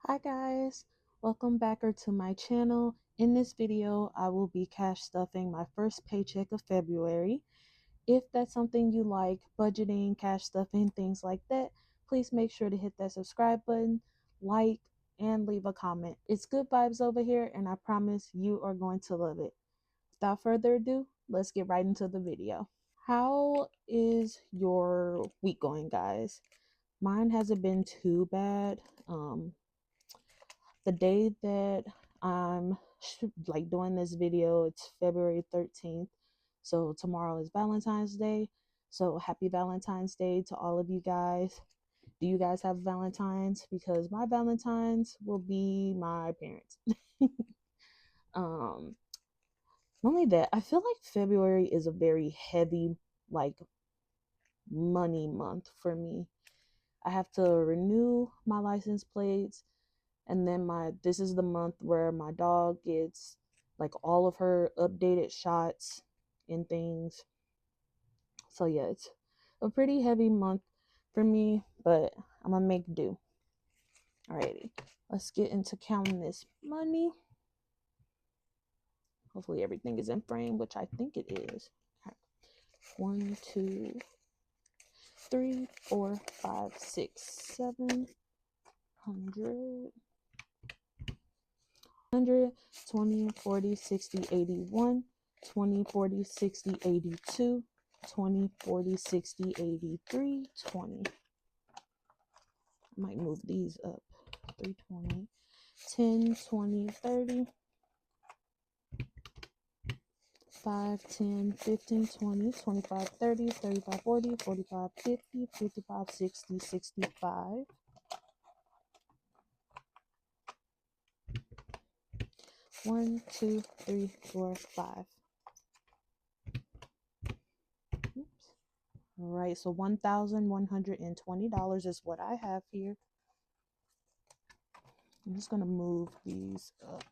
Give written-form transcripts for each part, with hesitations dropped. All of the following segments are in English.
Hi guys, welcome back to my channel. In this video, I will be cash stuffing my first paycheck of February. If that's something you like, budgeting, cash stuffing, things like that, please make sure to hit that subscribe button, like, and leave a comment. It's good vibes over here, and I promise you are going to love it. Without further ado, let's get right into the video. How is your week going, guys? Mine hasn't been too bad. The day that I'm like doing this video, it's February 13th. So tomorrow is Valentine's Day. So happy Valentine's Day to all of you guys. Do you guys have Valentines? Because my Valentines will be my parents. um Not only that, I feel like February is a very heavy like money month for me. I have to renew my license plates, and then this is the month where my dog gets like all of her updated shots and things. So yeah, it's a pretty heavy month for me, but I'm gonna make do. Alrighty, let's get into counting this money. Hopefully everything is in frame, which I think it is. 1, 2, 3, 4, 5, 6, 700. 20, 40, 60, 81, 20, 40, 60, 82, 20, 40, 60, 83, 20. I might move these up. 320, 10, 20, 30, 5, 10, 15, 20, 25, 30, 35, 40, 45, 50, 55, 60, 65. 1, 2, 3, 4, 5. Oops. All right, so $1,120 is what I have here. I'm just going to move these up.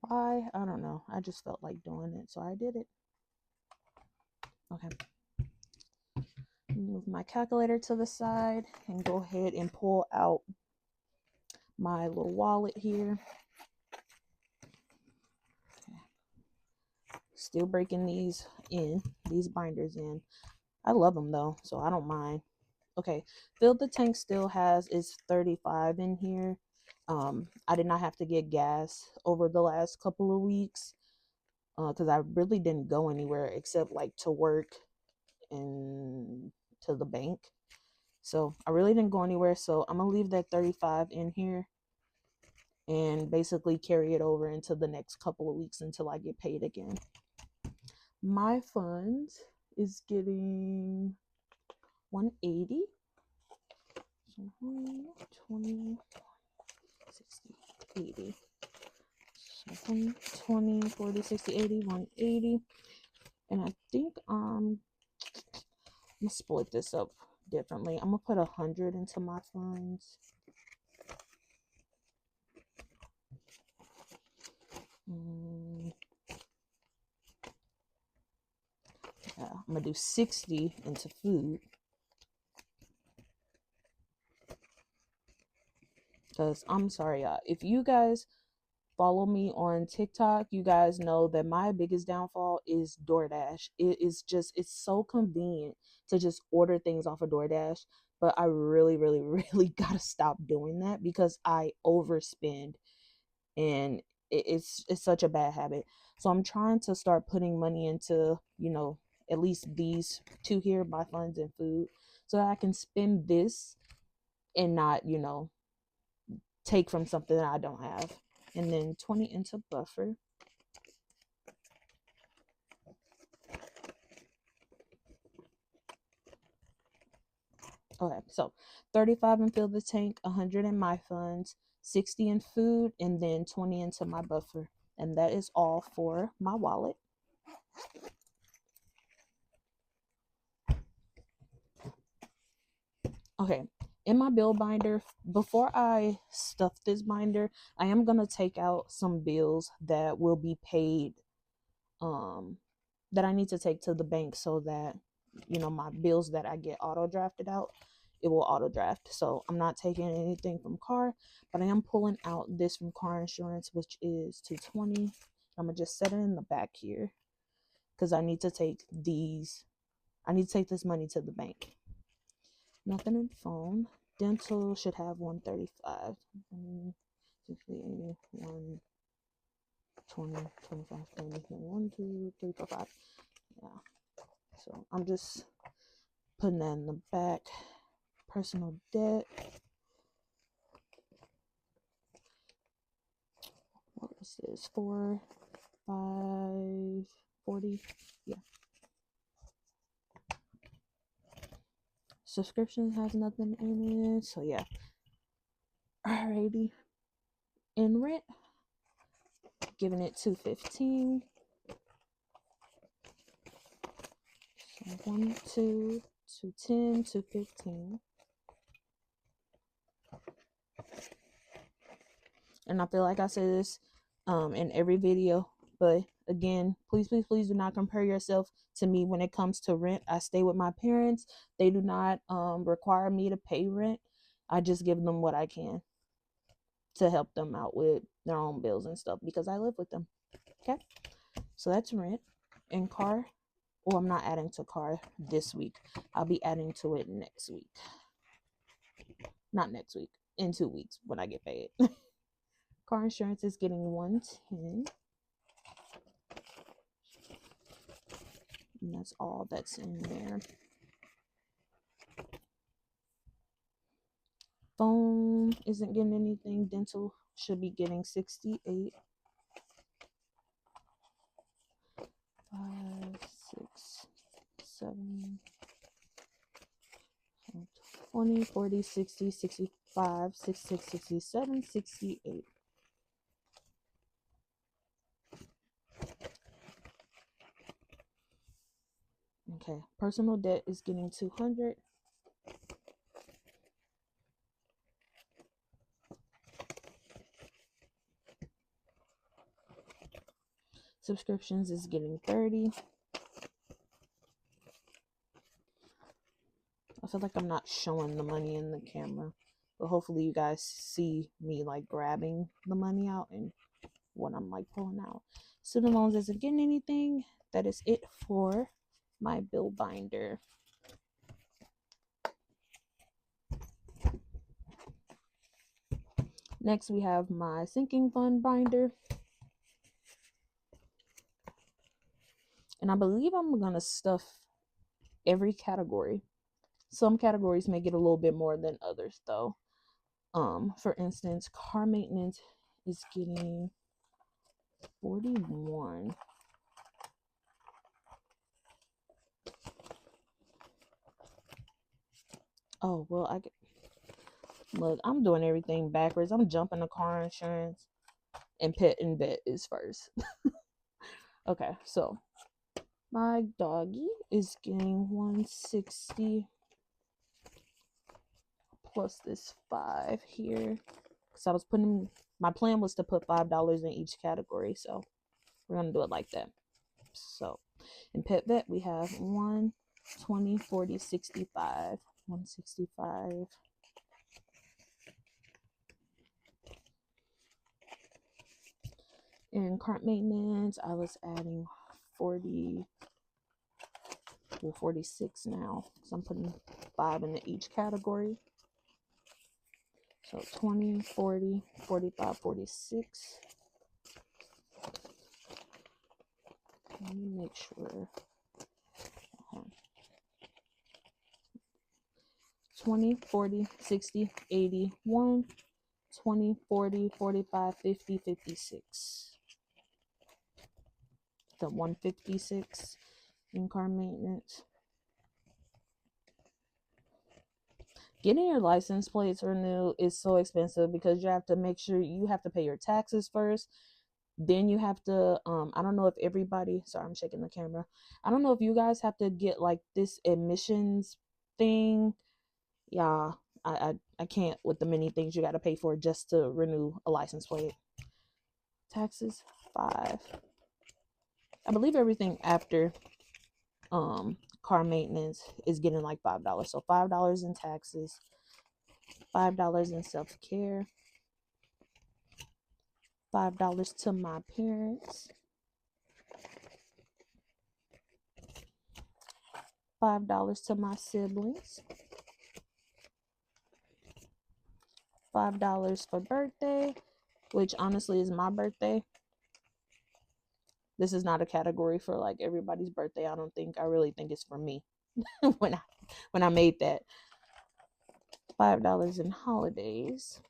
Why? I don't know. I just felt like doing it, so I did it. Okay. Move my calculator to the side and go ahead and pull out my little wallet here. Okay. Still breaking these binders in. I love them though, so I don't mind. Okay, Fill the Tank still has its 35 in here. I did not have to get gas over the last couple of weeks because I really didn't go anywhere except like to work and to the bank. So I really didn't go anywhere. So I'm gonna leave that 35 in here and basically carry it over into the next couple of weeks until I get paid again. My funds is getting 180. So 20, 60, 80. So 20, 40, 60, 80, 180. And I think I'm gonna split this up differently. I'm gonna put 100 into my funds. Yeah, I'm gonna do 60 into food. Because I'm sorry, if you guys follow me on TikTok, you guys know that my biggest downfall is DoorDash. It's so convenient to just order things off of DoorDash. But I really, really, really gotta stop doing that because I overspend, and it's such a bad habit. So I'm trying to start putting money into, at least these two here, my funds and food, so that I can spend this and not, take from something that I don't have. And then 20 into buffer. Okay, so 35 in Fill the Tank, 100 in my funds, 60 in food, and then 20 into my buffer. And that is all for my wallet. Okay, in my bill binder, before I stuff this binder, I am going to take out some bills that will be paid that I need to take to the bank so that, you know, my bills that I get auto drafted out, it will auto draft. So I'm not taking anything from car, but I am pulling out this from car insurance, which is 220. I'm gonna just set it in the back here because I need to take this money to the bank. Nothing in phone. Dental should have 135. 60, 80, 1, 20, 25, 30, 1, 2, 3, 4, 5. Yeah. So I'm just putting that in the back. Personal debt. What was this? 4, 5, 40. Yeah. Subscription has nothing in it. So yeah. Alrighty. In rent, giving it 215. So 1, 2, 210, 215. And I feel like I say this in every video, but again, please, please, please do not compare yourself to me when it comes to rent. I stay with my parents. They do not require me to pay rent. I just give them what I can to help them out with their own bills and stuff because I live with them. Okay, so that's rent. And car, well, I'm not adding to car this week. I'll be adding to it next week. Not next week, in 2 weeks when I get paid. Car insurance is getting 110. And that's all that's in there. Phone isn't getting anything. Dental should be getting 68. 5, 6, 7, 20, 40, 60, 65, 66, 67, 68. Okay, personal debt is getting 200. Subscriptions is getting 30. I feel like I'm not showing the money in the camera, but hopefully you guys see me like grabbing the money out and what I'm like pulling out. Student loans isn't getting anything. That is it for my bill binder. Next, we have my sinking fund binder. And I believe I'm going to stuff every category. Some categories may get a little bit more than others, though. For instance, car maintenance is getting 41. Oh, well, look, I'm doing everything backwards. I'm jumping the car insurance and pet and vet is first. Okay, so my doggy is getting 160 plus this 5 here. Because I was putting, my plan was to put $5 in each category. So we're going to do it like that. So in pet vet, we have 1, 20, 40, 65, 165. In car maintenance, I was adding 40, well, 46 now. So I'm putting 5 into each category. So 20, 40, 45, 46. Let me make sure. 20, 40, 60, 80, 1, 20, 40, 45, 50, 56. The 156 in car maintenance. Getting your license plates renewed is so expensive because you have to make sure you have to pay your taxes first. Then you have to, I don't know if everybody, sorry, I'm shaking the camera. I don't know if you guys have to get like this admissions thing. Yeah, I can't with the many things you got to pay for just to renew a license plate. Taxes, 5. I believe everything after car maintenance is getting like $5. So $5 in taxes, $5 in self-care, $5 to my parents, $5 to my siblings, $5 for birthday, which honestly is my birthday. This is not a category for like everybody's birthday. I don't think. I really think it's for me. when I made that. $5 in holidays.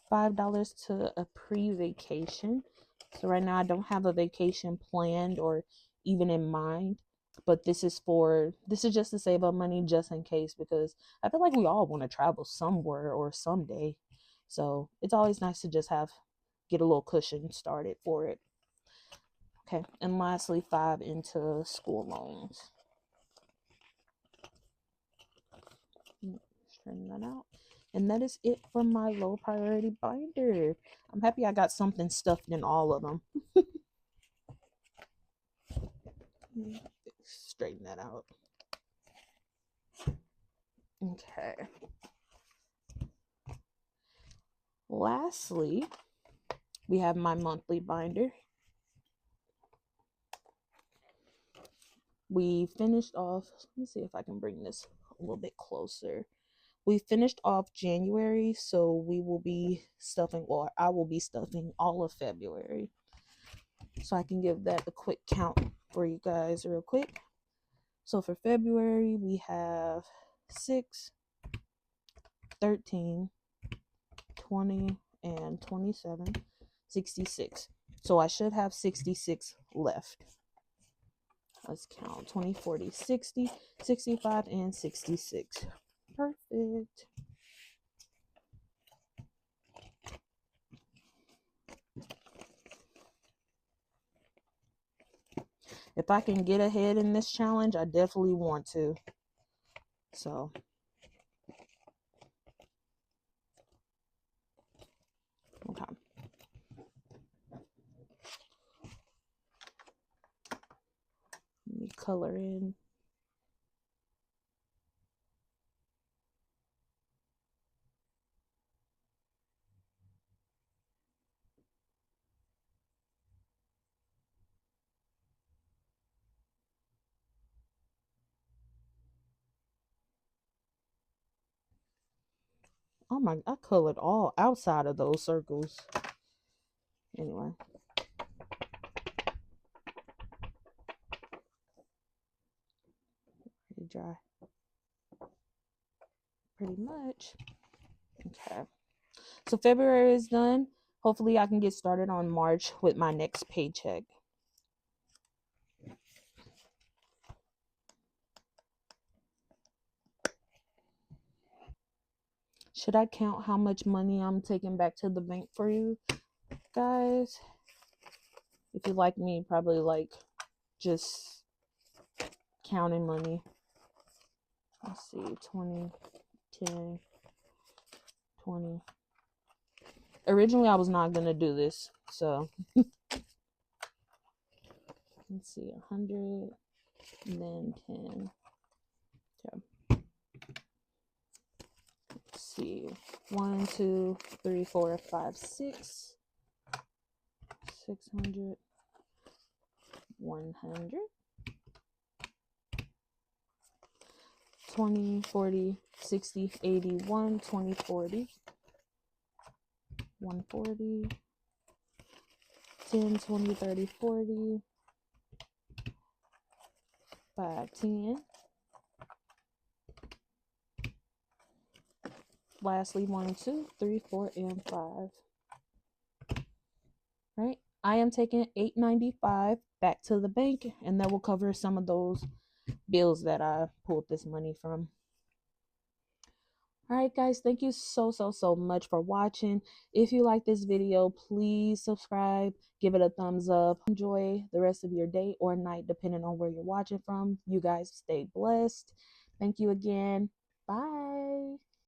$5 to a pre-vacation. So right now I don't have a vacation planned or even in mind, but this is just to save up money just in case, because I feel like we all want to travel somewhere or someday. So it's always nice to just get a little cushion started for it. Okay, and lastly, 5 into school loans. Straighten that out. And that is it for my low priority binder. I'm happy I got something stuffed in all of them. Straighten that out. Okay. Lastly, we have my monthly binder. We finished off, let me see if I can bring this a little bit closer. We finished off January, so we will be stuffing, or I will be stuffing all of February. So I can give that a quick count for you guys real quick. So for February, we have 6, 13, 20, and 27, 66. So I should have 66 left. Let's count 20, 40, 60, 65, and 66. Perfect. If I can get ahead in this challenge, I definitely want to. So, okay. Let me color in. Oh my, I colored all outside of those circles. Anyway. Pretty dry. Pretty much. Okay. So February is done. Hopefully I can get started on March with my next paycheck. Should I count how much money I'm taking back to the bank for you guys? If you like me, probably like just counting money. Let's see, 20, 10, 20. Originally, I was not going to do this, so let's see, 100, and then 10. Okay. Let's see, 1, 2, 3, 4, 5, 6, 600, 100, 20, 40, 60, 80, 1, 20, 40, 140, 10, 20, 30, 40, 5, 10. Lastly, 1, 2, 3, 4, and 5. Right? I am taking $8.95 back to the bank, and that will cover some of those bills that I pulled this money from. All right, guys, thank you so much for watching. If you like this video, please subscribe, give it a thumbs up. Enjoy the rest of your day or night, depending on where you're watching from. You guys stay blessed. Thank you again. Bye.